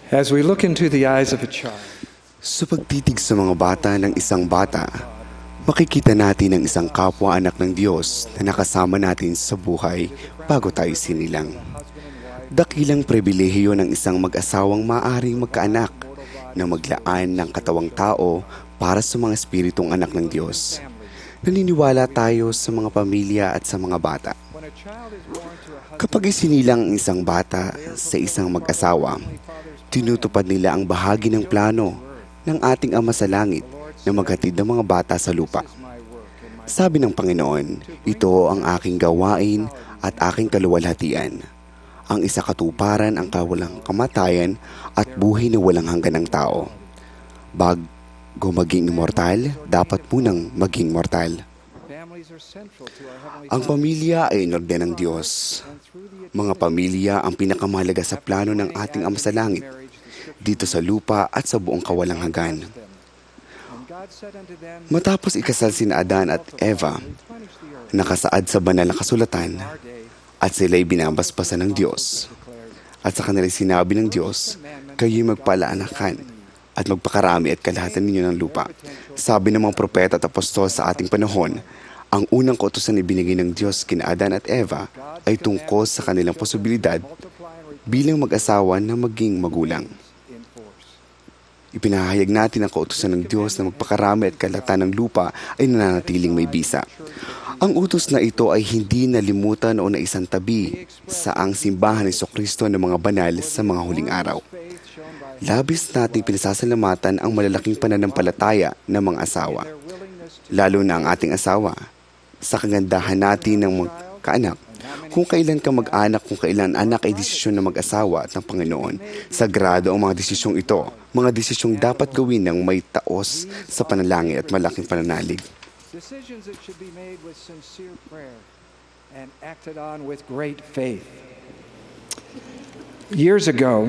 As we look into the eyes of a child, Sa pagtitig sa mga bata ng isang bata, makikita natin ang isang kapwa-anak ng Diyos na nakasama natin sa buhay bago tayo sinilang. Dakilang pribilehiyo ng isang mag-asawang maaring magkaanak na maglaan ng katawang tao para sa mga espiritong anak ng Diyos. Naniniwala tayo sa mga pamilya at sa mga bata. Kapag isinilang ang isang bata sa isang mag-asawa, tinutupad nila ang bahagi ng plano ng ating Ama sa Langit na maghatid ng mga bata sa lupa. Sabi ng Panginoon, ito ang aking gawain at aking kaluwalhatian. Ang isa katuparan ang kawalang kamatayan at buhay na walang hanggan ng tao. Bago maging immortal, dapat munang maging mortal. Ang pamilya ay inorden ng Diyos. Mga pamilya ang pinakamahalaga sa plano ng ating Ama sa Langit, dito sa lupa at sa buong kawalang hanggan. Matapos ikasal sina Adan at Eva, nakasaad sa banal na kasulatan, at sila'y binabasbasan ng Diyos. At sa kanilang sinabi ng Diyos, kayo'y magpalaanakan at magpakarami at kalahatan ninyo ng lupa. Sabi ng mga propeta at apostol sa ating panahon, ang unang kautusan na ibinigay ng Diyos kina Adan at Eva ay tungkol sa kanilang posibilidad bilang mag-asawa na maging magulang. Ipinahayag natin ang kautusan ng Diyos na magpakarami at kalahatan ng lupa ay nananatiling may bisa. Ang utos na ito ay hindi nalimutan o naisantabi sa ang simbahan ni Jesucristo ng mga banal sa mga huling araw. Labis nating pinasasalamatan ang malalaking pananampalataya ng mga asawa, lalo na ang ating asawa, sa kagandahan natin ng magkaanak. Kung kailan ka mag-anak, kung kailan anak ay desisyon ng mag-asawa at ng Panginoon. Sagrado ang mga desisyong ito, mga desisyong dapat gawin ng may taos sa panalangin at malaking pananalig. decisions that should be made with sincere prayer and acted on with great faith. Years ago,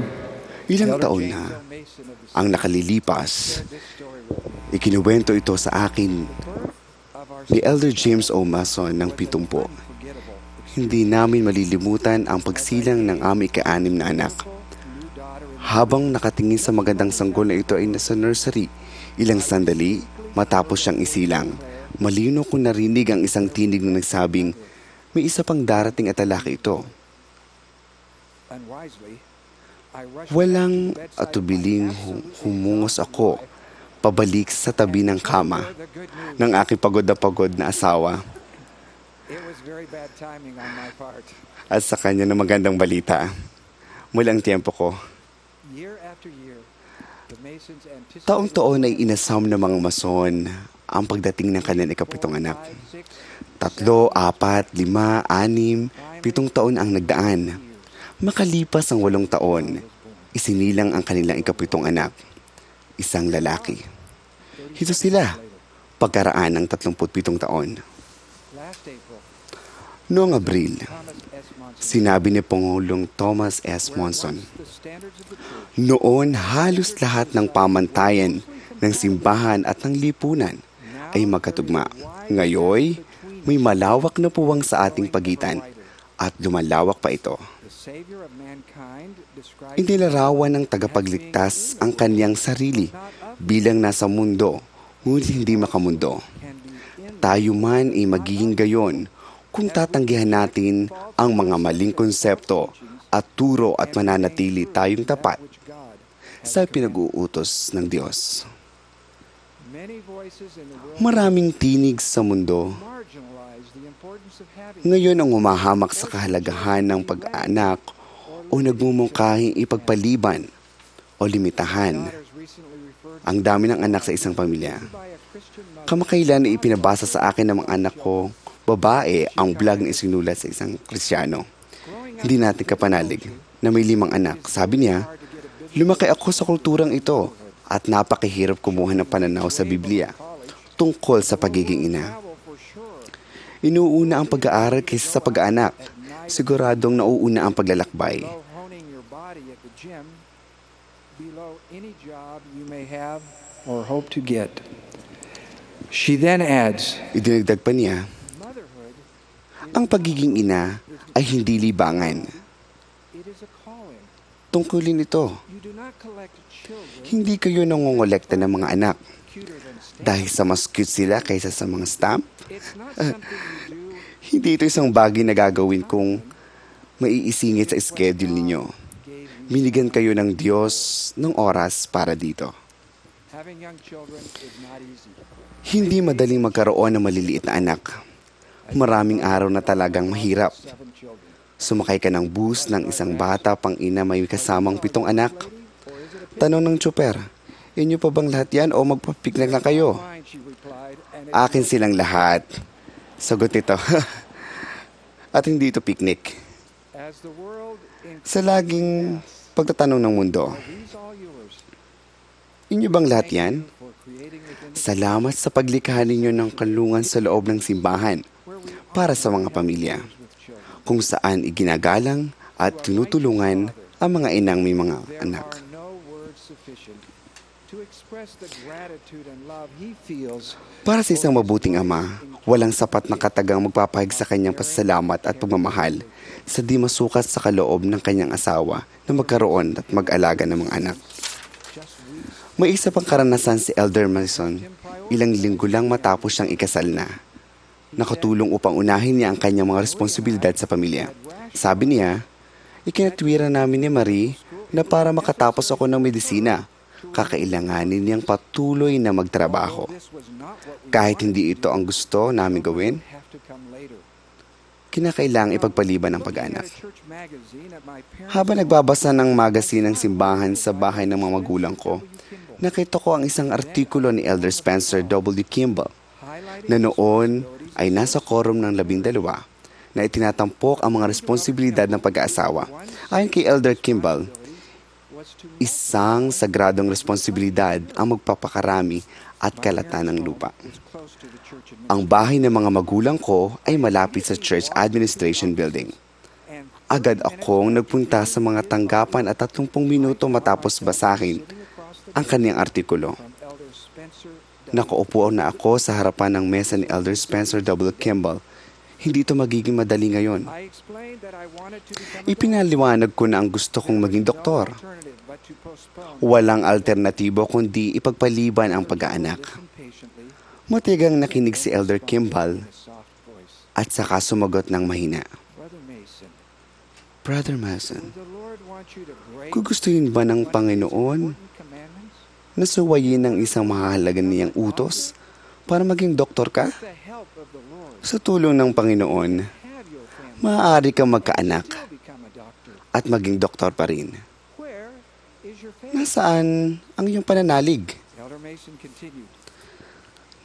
Ilang Elder taon James na L. Mason of the ang nakalilipas, this story with me. ikinuwento ito sa akin Of our ni Elder James O. Mason ng 70. unforgettable Hindi namin malilimutan ang pagsilang ng aming ika-6 na anak. new daughter in Habang nakatingin sa magandang sanggol na ito ay nasa nursery, ilang sandali matapos siyang isilang, malino kong narinig ang isang tinig na nagsabing, may isa pang darating at lalaki ito. unwisely. I rushed Walang back to the bedside of my atubiling absolutely humungos exhausted ako wife pabalik sa tabi ng kama and the good news. ng aking pagod na asawa It was very bad timing on my part. at sa kanya na magandang balita. Muli ang tiempo ko. Year after year, the Masons anticipated Taong-taon ay inasam ng mga mason ang pagdating ng kanilang ikapitong anak. 3, 4, 5, 6, 7 taon ang nagdaan. Makalipas ang 8 taon, isinilang ang kanilang ikapitong anak, isang lalaki. Ito sila, pagkaraan ng 37 taon. Last April, Noong Abril, Thomas S. Monson sinabi ni Pangulong Thomas S. Monson, the standards of the church noon halos lahat ng pamantayan ng simbahan at ng lipunan ay magkatugma. Ngayon, may malawak na puwang sa ating pagitan at lumalawak pa ito. the Savior of mankind described Inilarawan ng tagapagligtas ang kanyang sarili bilang nasa mundo, ngunit hindi makamundo. can be in Tayo man ay magiging gayon kung tatanggihan natin ang mga maling konsepto at turo at mananatili tayong tapat which God. sa pinag-uutos ng Diyos. Many voices in the world Maraming tinig sa mundo marginalize the importance of having ngayon ang umahamak sa kahalagahan ng pag-anak o nagmumungkahing ipagpaliban o limitahan daughters recently referred ang dami ng anak sa isang pamilya. by a Christian mother Kamakailan ay ipinabasa sa akin ng mga anak ko, babae, ang vlog na isinulat sa isang Kristiyano. growing up Hindi natin kapanalig na may 5 anak. Sabi niya, lumaki ako sa kulturang ito at napakahirap kumuha ng pananaw sa Biblia tungkol sa pagiging ina. travel for sure. Inuuna ang pag-aaral kaysa sa pag-aanak. Siguradong nauuna ang paglalakbay. Below honing your body at the gym, below any job you may have or hope to get. She then adds, Idinagdag pa niya, motherhood, ang pagiging ina ay hindi libangan. it is a calling. tungkulin ito. You do not collect children Hindi kayo nangongolekta ng mga anak cuter than stamps. dahil sa mas cute sila kaysa sa mga stamp. It's not something you do Hindi ito isang bagay na gagawin kung maiisingit sa schedule ninyo. gave you. Binigyan kayo ng Diyos ng oras para dito. Having young children is not easy. Hindi madaling magkaroon ng maliliit na anak. Maraming araw na talagang mahirap. 7 children. Sumakay ka ng bus ng isang bata pang ina may kasamang 7 anak. Or is it a Tanong ng tsuper, inyo pa bang lahat yan o magpapiknik lang kayo? mine, she replied, and it Akin silang lahat. Sagot nito. At hindi ito picnic. as the world Sa laging pagtatanong ng mundo, are these all yours? inyo bang lahat yan? Thank you for creating within the Salamat sa paglikha ninyo ng kalungan sa loob ng simbahan where we para sa mga pamilya, with children. kung saan iginagalang at tinutulungan ang mga inang may mga There anak. are no words sufficient to express the gratitude and love he feels Para sa isang mabuting ama, walang sapat na katagang magpapahig sa kanyang pasasalamat at pagmamahal sa di masukat sa kaloob ng kanyang asawa na magkaroon at mag-alaga ng mga anak. just weeks. May isa pang karanasan si Elder Mason, ilang linggo lang matapos siyang ikasal na. Nakatulong upang unahin niya ang kanyang mga responsibilidad sa pamilya. Sabi niya, ikinatwira namin ni Marie na para makatapos ako ng medisina, kakailanganin niyang patuloy na magtrabaho. This was not what we Kahit hindi ito ang gusto namin gawin, have to come later. kinakailangang ipagpaliban ang Looking pag-anak. at a church magazine at my parents' Habang nagbabasa ng magasin ng simbahan sa bahay ng mga magulang ko, Kimball, nakita ko ang isang artikulo ni Elder Spencer W. Kimball highlighting na noon ay nasa quorum ng 12 na itinatampok ang mga responsibilidad ng pag-aasawa. Ayon kay Elder Kimball, was to isang sagradong responsibilidad ang magpapakarami at kalatan ng lupa. was close to the church Ang bahay ng mga magulang ko ay malapit sa Church Administration Building. and Agad akong nagpunta sa mga tanggapan at 30 minuto matapos basahin sitting across the ang kaniyang artikulo. from Elder Spencer Nakaupo na ako sa harapan ng mesa ni Elder Spencer W. Kimball. Hindi ito magiging madali ngayon. I explained that I wanted to become a Ipinaliwanag ko na ang gusto kong maging doktor. alternative but to postpone. Walang alternatibo kundi ipagpaliban ang pag-aanak. Listen patiently Matigang nakinig si Elder Kimball in a soft voice. at saka sumagot ng mahina. Brother Mason, Brother Mason, would the Lord want you to break gugustuhin ba ng one of his Panginoon important commandments? na suwayin ng isang mahalaga niyang utos para maging doktor ka? With the help of the Lord, Sa tulong ng Panginoon, have your family maaari kang magkaanak still become a doctor. at maging doktor pa rin. Where is your family? Nasaan ang iyong pananalig? Elder Mason continued.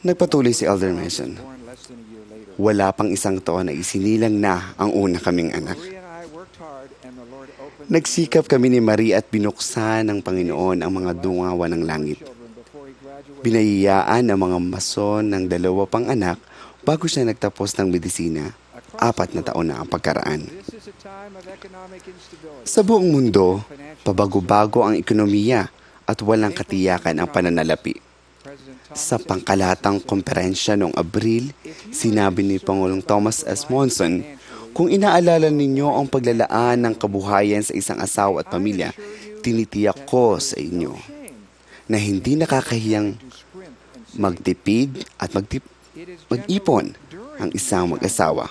Nagpatuloy si Elder Mason. Born less than a year later. Wala pang isang taon na isinilang na ang una kaming anak. Marie and I worked hard and the Lord opened Nagsikap kami ni Marie at binuksan ng Panginoon ang mga dungawan ng langit. children before he graduated. Binayaan ang mga mason ng 2 pang anak bago siya nagtapos ng medisina. 4 na taon na ang pagkaraan. This is a time of economic instability. Sa buong mundo, pabago-bago ang ekonomiya at walang katiyakan ang pananalapi. President Sa Thomas pangkalatang komperensya noong Abril, sinabi ni Pangulong Thomas S. Monson, kung inaalala ninyo ang paglalaan ng kabuhayan sa isang asawa at pamilya, tinitiyak ko sa inyo na hindi nakakahiyang magtipid at mag-ipon ang isang mag-asawa.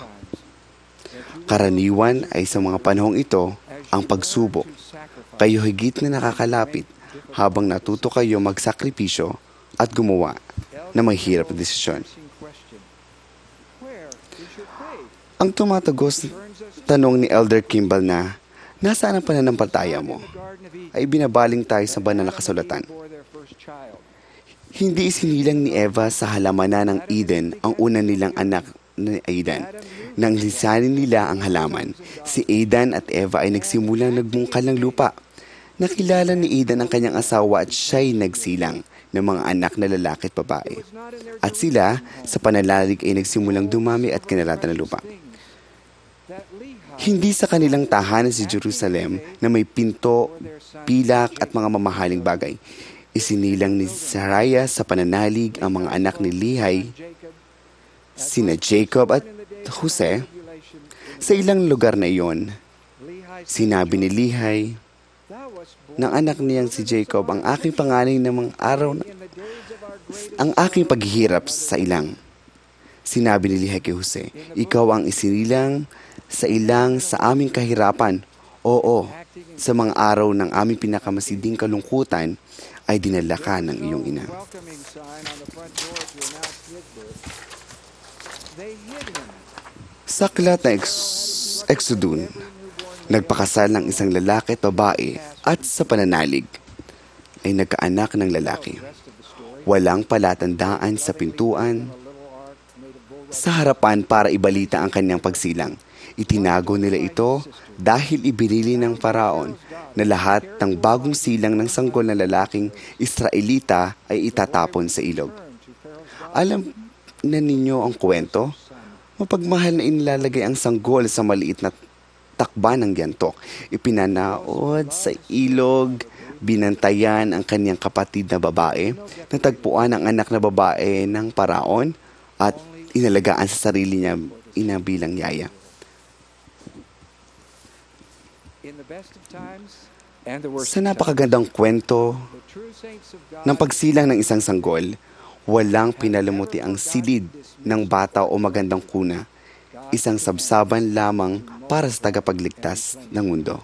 Karaniwan ay sa mga panahong ito ang pagsubok. Kayo higit na nakakalapit habang natuto kayo magsakripisyo at gumawa ng mahirap na desisyon. Ang tumatagos tanong ni Elder Kimball na, nasaan ang pananampalataya mo? Ay binabaling tayo sa banal na kasulatan. Hindi isinilang ni Eva sa halamanan ng Eden ang una nilang anak ni Adan. Nang lisanin nila ang halaman, si Adan at Eva ay nagsimulang nagbungkal ng lupa. Nakilala ni Adan ang kanyang asawa at siya'y nagsilang ng mga anak na lalaki at babae. At sila, sa pananalig ay nagsimulang dumami at kinalatan ng lupa. Hindi sa kanilang tahanan si Jerusalem na may pinto, pilak at mga mamahaling bagay. Isinilang ni Saraya sa pananalig ang mga anak ni Lehi, sina Jacob at Jose. Sa ilang lugar na iyon, sinabi ni Lehi, ng anak niyang si Jacob ang aking pangalan ng mga araw ang aking paghihirap sa ilang. Sinabi ni Lehi kay Jose, ikaw ang isinilang sa ilang sa aming kahirapan. Oo, sa mga araw ng aming pinakamasiding kalungkutan ay dinala ka ng iyong ina. Sa aklat na Exodus, nagpakasal ng isang lalaki at babae at sa pananalig ay nagkaanak ng lalaki. Walang palatandaan sa pintuan sa harapan para ibalita ang kanyang pagsilang. Itinago nila ito dahil ibinili ng Faraon na lahat ng bagong silang ng sanggol na lalaking Israelita ay itatapon sa ilog. Alam na ninyo ang kwento? Mapagmahal na inilalagay ang sanggol sa maliit na takba ng giantok. Ipinanaod sa ilog, binantayan ang kanyang kapatid na babae, natagpuan ang anak na babae ng Faraon at inalagaan sa sarili niya bilang yaya. Sa napakagandang kwento ng pagsilang ng isang sanggol, walang pinalamuti ang silid ng bata o magandang kuna, isang sabsaban lamang para sa tagapagligtas ng mundo.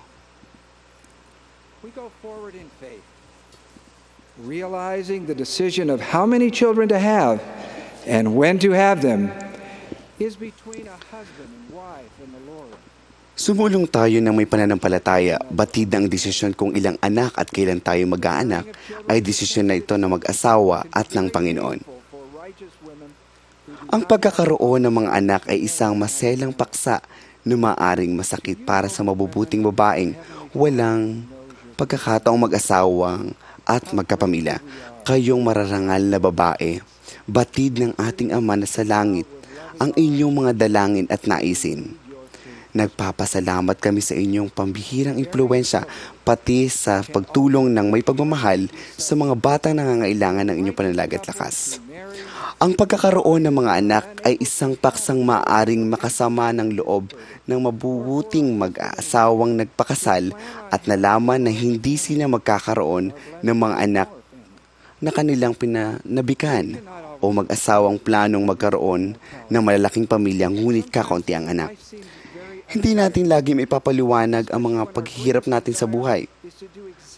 Realizing the decision of how many children to have and when to have them is between a husband and wife and the Lord. Sumulong tayo ng may pananampalataya, batid ang desisyon kung ilang anak at kailan tayo mag-aanak ay desisyon na ito ng mag-asawa at ng Panginoon. Ang pagkakaroon ng mga anak ay isang maselang paksa na maaring masakit para sa mabubuting babaeng walang pagkakataong mag-asawang at magkapamilya. Kayong mararangal na babae, batid ng ating Ama na sa langit ang inyong mga dalangin at naisin. Nagpapasalamat kami sa inyong pambihirang impluwensya pati sa pagtulong ng may pagmamahal sa mga batang nangangailangan ng inyong panalangin at lakas. Ang pagkakaroon ng mga anak ay isang paksang maaring makasama ng loob ng mabubuting mag-aasawang nagpakasal at nalaman na hindi sila magkakaroon ng mga anak na kanilang pinanabikan o mag-asawang planong magkaroon ng malalaking pamilya ngunit kakaunti ang anak. Hindi natin lagi maipapaliwanag ang mga paghihirap natin sa buhay.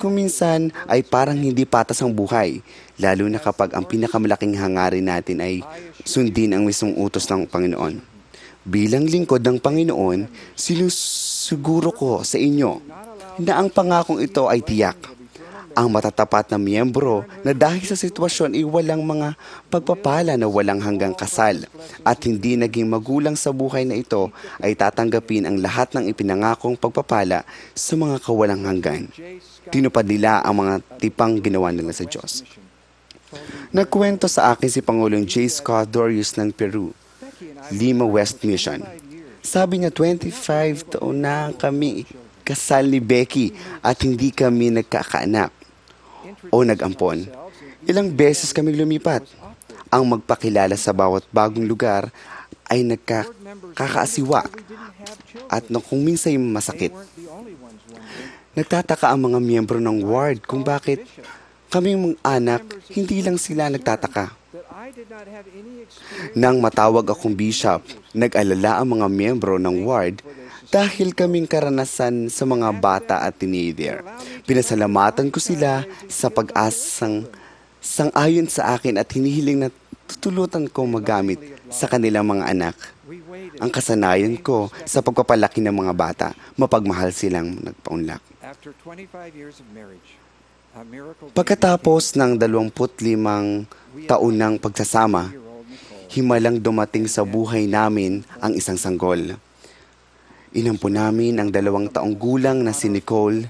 Kung minsan ay parang hindi patas ang buhay, lalo na kapag ang pinakamalaking hangarin natin ay sundin ang mismong utos ng Panginoon. Bilang lingkod ng Panginoon, sinusiguro ko sa inyo na ang pangakong ito ay tiyak. Ang matatapat na miyembro na dahil sa sitwasyon ay walang mga pagpapala na walang hanggang kasal at hindi naging magulang sa buhay na ito ay tatanggapin ang lahat ng ipinangakong pagpapala sa mga kawalang hanggan. Tinupad nila ang mga tipang ginawa nila sa Diyos. Nagkwento sa akin si Pangulong J. Scott Dorius ng Peru, Lima West Mission. Sabi niya 25 taon na kami kasal ni Becky at hindi kami nagkakaanak o nag-ampon. Ilang beses kami lumipat. Ang magpakilala sa bawat bagong lugar ay nagkakaasiwa at kung minsan masakit. Nagtataka ang mga miyembro ng ward kung bakit kaming mga anak, hindi lang sila nagtataka. Nang matawag akong bishop, nag-alala ang mga miyembro ng ward dahil kaming karanasan sa mga bata at teenager. Pinasalamatan ko sila sa pag-asang sang-ayon sa akin at hinihiling na tutulutan ko magamit sa kanilang mga anak. Ang kasanayan ko sa pagpapalaki ng mga bata, mapagmahal silang nagpaunlak. Pagkatapos ng 25 taon ng pagsasama, himalang dumating sa buhay namin ang isang sanggol. Inampo namin ang 2 taong gulang na si Nicole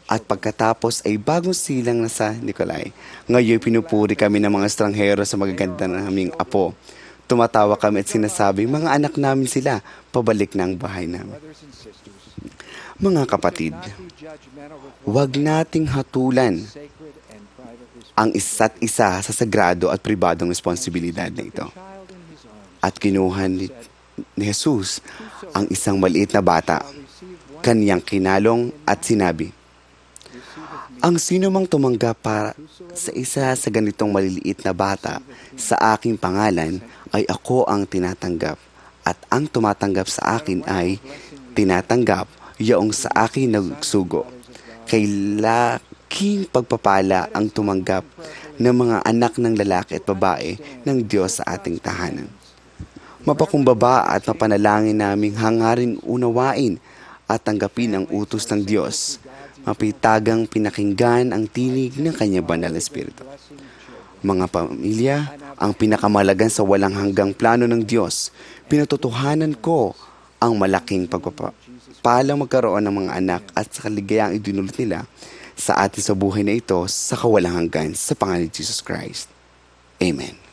at pagkatapos ay bagong silang na sa Nicolay. Ngayon pinupuri kami ng mga estranghero sa magaganda naming apo. Tumatawa kami at sinasabing mga anak namin sila, pabalik na ang bahay namin. Mga kapatid, huwag nating hatulan ang isa't isa sa sagrado at pribadong responsibilidad na ito. At kinuha ni Jesus ang isang maliit na bata, kaniyang kinalong at sinabi, Ang sino mang tumanggap para sa isa sa ganitong maliliit na bata sa aking pangalan ay ako ang tinatanggap. At ang tumatanggap sa akin ay tinatanggap yaong sa akin nagsugo. Kay laking pagpapala ang tumanggap ng mga anak ng lalaki at babae ng Diyos sa ating tahanan. Mapakumbaba at mapanalangin naming hangarin unawain at tanggapin ang utos ng Diyos. Mapitagang pinakinggan ang tinig ng Kanyang Banal na Espiritu. Mga pamilya, ang pinakamalagan sa walang hanggang plano ng Diyos, pinatutuhanan ko ang malaking pagpapalang magkaroon ng mga anak at sa kaligayang idinulot nila sa atin sa buhay na ito sa kawalang hanggan sa pangalan ni Jesus Christ. Amen.